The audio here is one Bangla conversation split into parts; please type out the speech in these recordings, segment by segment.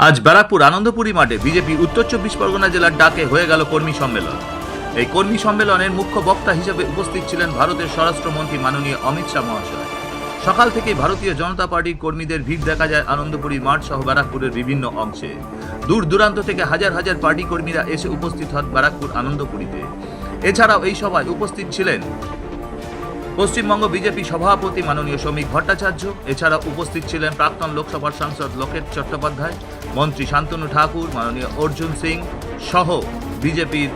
আজ ব্যারাকপুর আনন্দপুরী মাঠে বিজেপি উত্তর 24 পরগনা জেলার ডাকে হয়ে গেল কর্মী সম্মেলন। এই কর্মী সম্মেলনের মুখ্য বক্তা হিসেবে উপস্থিত ছিলেন ভারতের স্বরাষ্ট্রমন্ত্রী মাননীয় অমিত শাহ মহাশয়। সকাল থেকেই ভারতীয় জনতা পার্টির কর্মীদের ভিড় দেখা যায় আনন্দপুরী মাঠ সহ ব্যারাকপুরের বিভিন্ন অংশে। দূর দূরান্ত থেকে হাজার হাজার পার্টি কর্মীরা এসে উপস্থিত হন ব্যারাকপুর আনন্দপুরীতে। এছাড়াও এই সভায় উপস্থিত ছিলেন পশ্চিমবঙ্গ বিজেপি সভাপতি মাননীয় শ্রমিক ভট্টাচার্য। এছাড়াও উপস্থিত ছিলেন প্রাক্তন লোকসভার সাংসদ লোকেট চট্টোপাধ্যায়, মন্ত্রী শান্তনু ঠাকুর, মাননীয় অর্জুন সিং সহ বিজেপির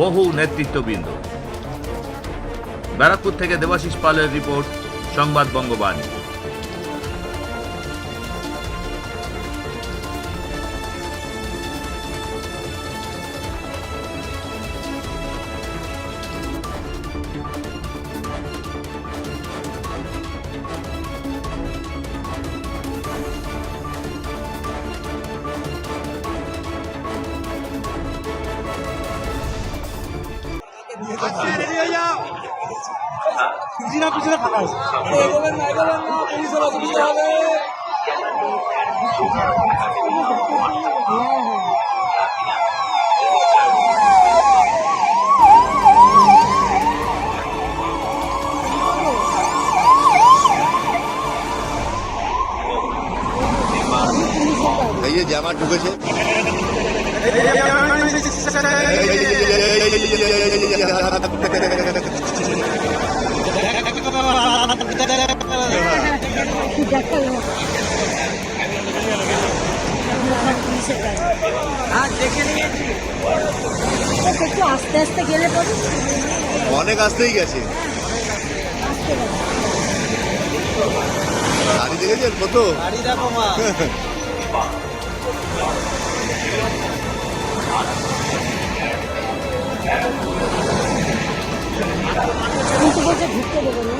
বহু নেতৃত্ববৃন্দ। ব্যারাকপুর থেকে দেবাশিস পালের রিপোর্ট, সংবাদ বঙ্গবাণী। পিছনে ফাঁকা আছে। এই যে জামা ঢুকেছে, আস্তে আস্তে গেলে অনেক আসতেই গেছে। গাড়ি দেখেছেন কত? গাড়ি দেখো মা। কিন্তু বলছে ঢুকতে দেবো না।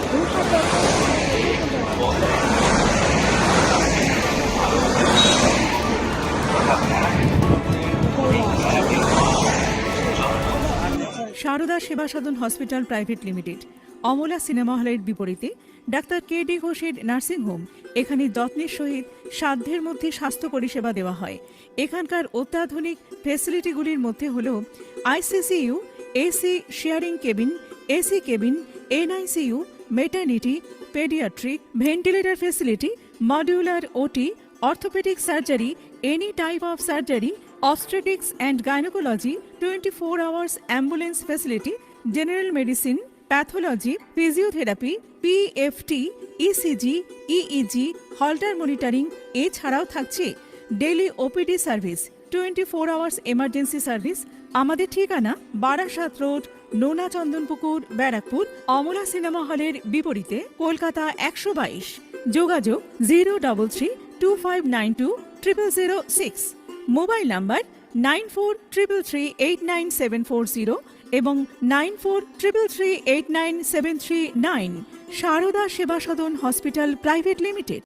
Sarada Seva Sadan hospital private limited, Amala cinema হলের বিপরীতে ডাক্তার কে.ডি. ঘোষের নার্সিংহোম। এখানে যত্নের সহিত সাধ্যের মধ্যে স্বাস্থ্য পরিষেবা দেওয়া হয়। এখানকার অত্যাধুনিক ফেসিলিটিগুলির মধ্যে হল ICCU, AC sharing cabin, AC cabin, NICU, maternity, paediatric, ventilator facility, modular OT, orthopaedic surgery, any type of surgery, obstetrics and gynecology, 24 hours ambulance facility, general medicine, pathology, physiotherapy, PFT, ECG, EEG, Holter monitoring। এছাড়াও থাকছে daily OPD service, 24 hours emergency service. আমাদের ঠিকানা বারাসাত রোড, নোনা চন্দনপুকুর, ব্যারাকপুর, অমলা সিনেমা হলের বিপরীতে, কলকাতা 122। যোগাযোগ 03325920006। মোবাইল নাম্বার 9433389740 এবং 9433389739। Sarada Seva Sadan hospital private limited.